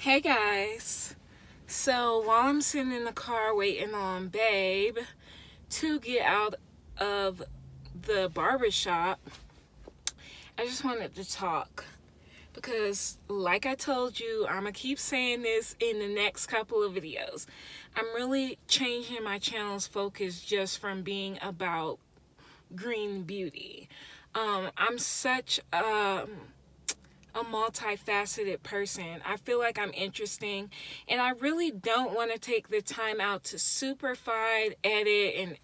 Hey guys, so while I'm sitting in the car waiting on Babe to get out of the barber shop, I just wanted to talk because, like I told you, I'm gonna keep saying this in the next couple of videos. I'm really changing my channel's focus just from being about green beauty. I'm such a multifaceted person. I feel like I'm interesting, and I really don't want to take the time out to superfy, edit, and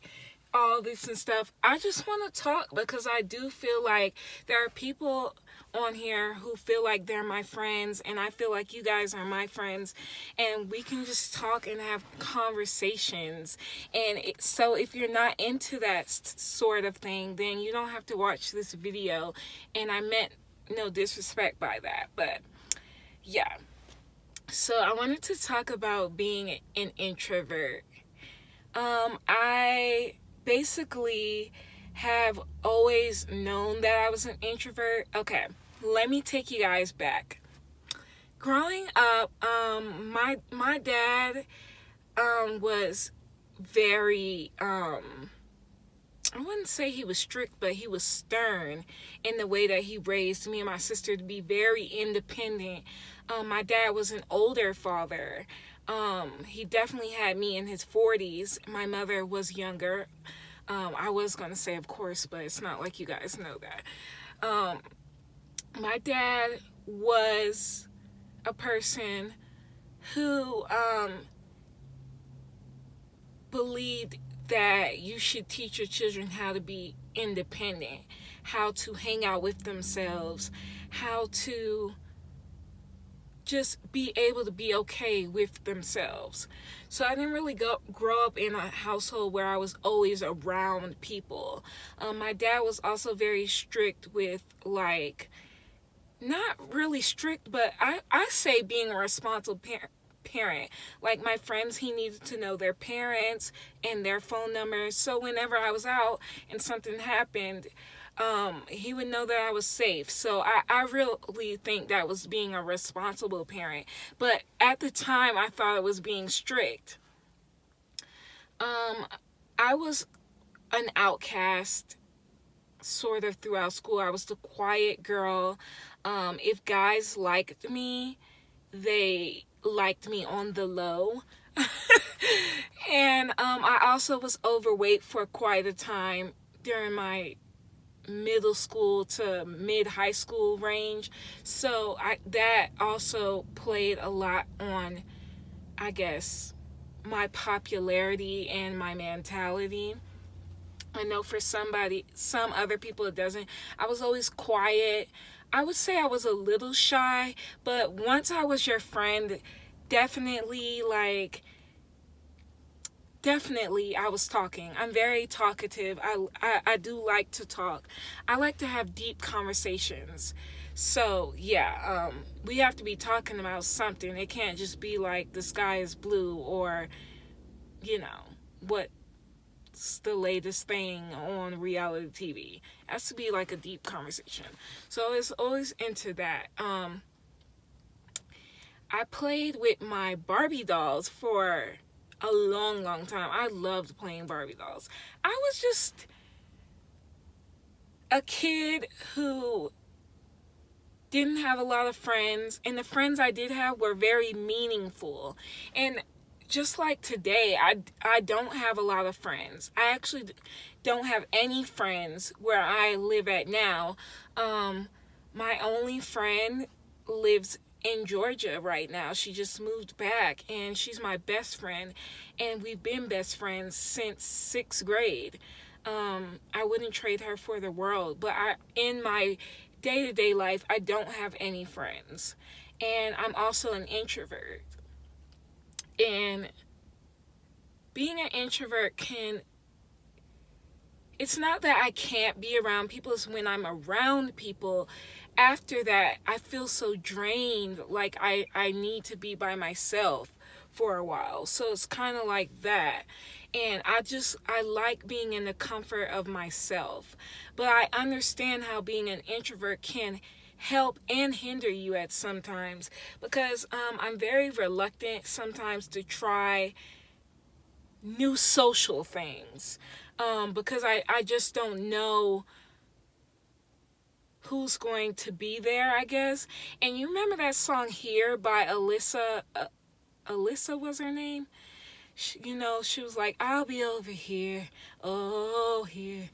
all this and stuff. I just want to talk because I do feel like there are people on here who feel like they're my friends, and I feel like you guys are my friends, and we can just talk and have conversations. And so if you're not into that sort of thing, then you don't have to watch this video, and I meant no disrespect by that, but yeah. So I wanted to talk about being an introvert. I basically have always known that I was an introvert. Okay, let me take you guys back. Growing up, my dad was very I wouldn't say he was strict, but he was stern in the way that he raised me and my sister to be very independent. My dad was an older father. He definitely had me in his 40s. My mother was younger. I was going to say, of course, but it's not like you guys know that. My dad was a person who believed that you should teach your children how to be independent, how to hang out with themselves, how to just be able to be okay with themselves. So I didn't really grow up in a household where I was always around people. My dad was also very strict with, like, not really strict, but I say being a responsible parent. Like, my friends, he needed to know their parents and their phone numbers, so whenever I was out and something happened, he would know that I was safe. So I really think that was being a responsible parent, but at the time I thought it was being strict. I was an outcast sort of throughout school. I was the quiet girl. If guys liked me, they liked me on the low. And I also was overweight for quite a time during my middle school to mid-high school range. So that also played a lot on, I guess, my popularity and my mentality. I know for some other people it doesn't. I was always quiet. I would say I was a little shy, but once I was your friend, definitely I was talking. I'm very talkative. I do like to talk. I like to have deep conversations. So yeah, we have to be talking about something. It can't just be like the sky is blue, or what's the latest thing on reality TV. It has to be like a deep conversation. So it's always into that. I played with my Barbie dolls for a long time. I loved playing Barbie dolls. I was just a kid who didn't have a lot of friends, and the friends I did have were very meaningful. And just like today, I don't have a lot of friends. I actually don't have any friends where I live at now. My only friend lives in Georgia right now. She just moved back, and she's my best friend, and we've been best friends since 6th grade. I wouldn't trade her for the world, but in my day-to-day life, I don't have any friends, and I'm also an introvert. And being an introvert it's not that I can't be around people, it's when I'm around people, after that, I feel so drained, like I need to be by myself for a while. So it's kind of like that. And I like being in the comfort of myself. But I understand how being an introvert can help and hinder you at sometimes, because I'm very reluctant sometimes to try new social things, because I just don't know who's going to be there, I guess. And you remember that song Here by Alyssa? Alyssa was her name? She was like, I'll be over here, oh, here.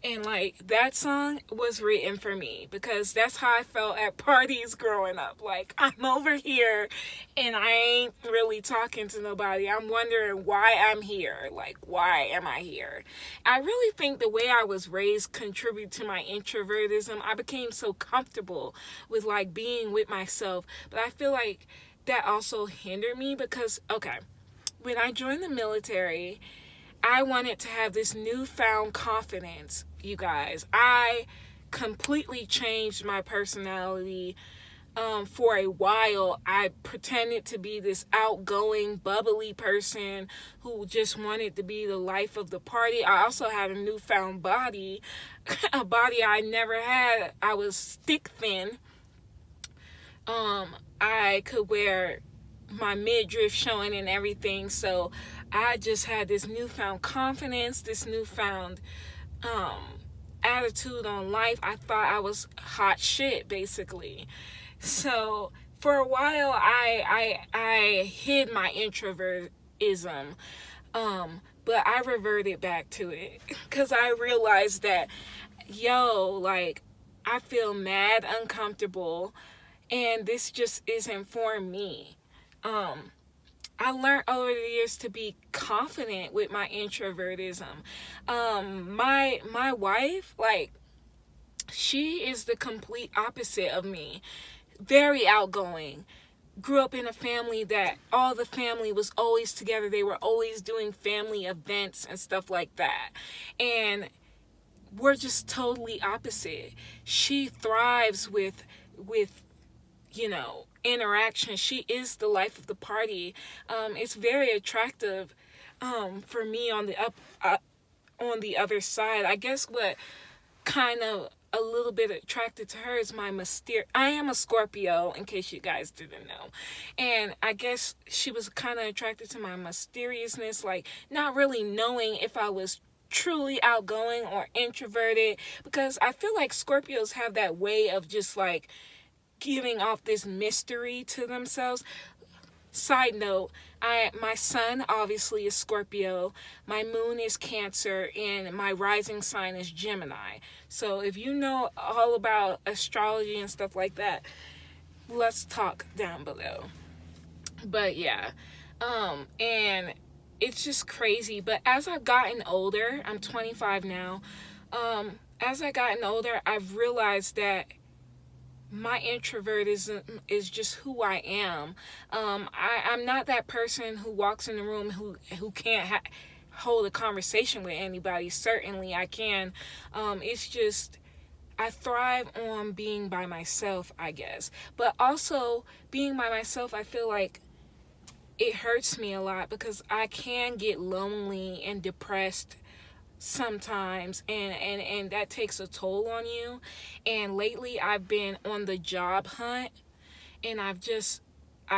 And like, that song was written for me, because that's how I felt at parties growing up. Like, I'm over here and I ain't really talking to nobody. I'm wondering why I'm here. Like, why am I here? I really think the way I was raised contributed to my introvertism. I became so comfortable with like being with myself, but I feel like that also hindered me, because, okay, when I joined the military, I wanted to have this newfound confidence, you guys. I completely changed my personality. For a while, I pretended to be this outgoing, bubbly person who just wanted to be the life of the party. I also had a newfound body, a body I never had. I was stick thin. I could wear my midriff showing and everything, so I just had this newfound confidence, this newfound attitude on life. I thought I was hot shit, basically. So for a while, I hid my introvertism, but I reverted back to it, because I realized that, like, I feel mad uncomfortable, and this just isn't for me. I learned over the years to be confident with my introvertism. My wife, like, she is the complete opposite of me. Very outgoing. Grew up in a family that all the family was always together. They were always doing family events and stuff like that. And we're just totally opposite. She thrives with interaction. She is the life of the party. It's very attractive for me on the other side. I guess what kind of a little bit attracted to her is my I am a Scorpio, in case you guys didn't know. And I guess she was kind of attracted to my mysteriousness, like not really knowing if I was truly outgoing or introverted, because I feel like Scorpios have that way of just like giving off this mystery to themselves. Side note, my sun obviously is Scorpio, my moon is Cancer, and my rising sign is Gemini. So if you know all about astrology and stuff like that, let's talk down below. But yeah, and it's just crazy. But as I've gotten older, I'm 25 now. As I've gotten older, I've realized that my introvertism is just who I am. I'm not that person who walks in the room who can't hold a conversation with anybody. Certainly I can. It's just I thrive on being by myself, I guess. But also being by myself, I feel like it hurts me a lot, because I can get lonely and depressed sometimes, and that takes a toll on you. And lately I've been on the job hunt, and I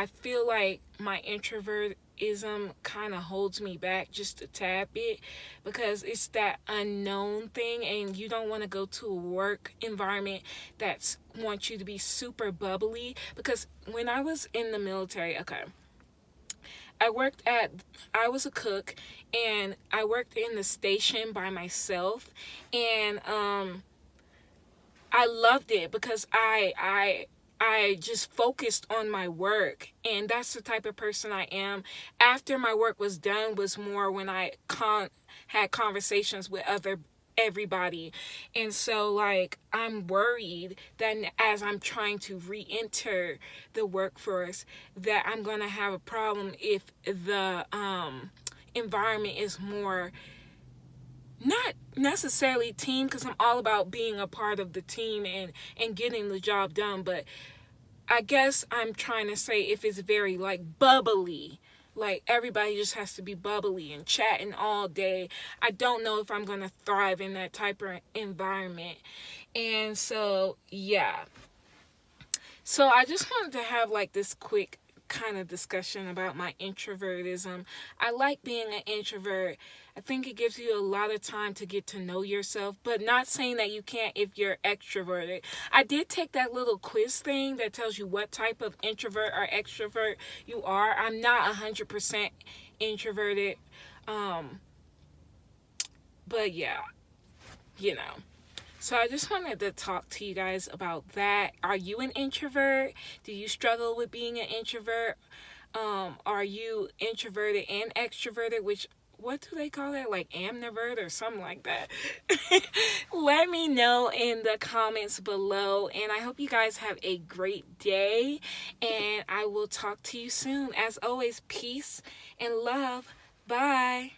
feel like my introvertism kind of holds me back just a tad bit, because it's that unknown thing, and you don't want to go to a work environment that wants you to be super bubbly. Because when I was in the military, I was a cook, and I worked in the station by myself, and I loved it, because I just focused on my work, and that's the type of person I am. After my work was done was more when I had conversations with everybody. And so like I'm worried that as I'm trying to re-enter the workforce, that I'm going to have a problem if the environment is more not necessarily team, because I'm all about being a part of the team and getting the job done, but I guess I'm trying to say if it's very like bubbly, like everybody just has to be bubbly and chatting all day, I don't know if I'm going to thrive in that type of environment. And so, yeah. So I just wanted to have like this quick kind of discussion about my introvertism. I like being an introvert. I think it gives you a lot of time to get to know yourself, but not saying that you can't if you're extroverted. I did take that little quiz thing that tells you what type of introvert or extrovert you are. I'm not 100% introverted. But yeah, you know. So I just wanted to talk to you guys about that. Are you an introvert? Do you struggle with being an introvert? Are you introverted and extroverted? Which, what do they call that? Like amnivert or something like that. Let me know in the comments below. And I hope you guys have a great day. And I will talk to you soon. As always, peace and love. Bye.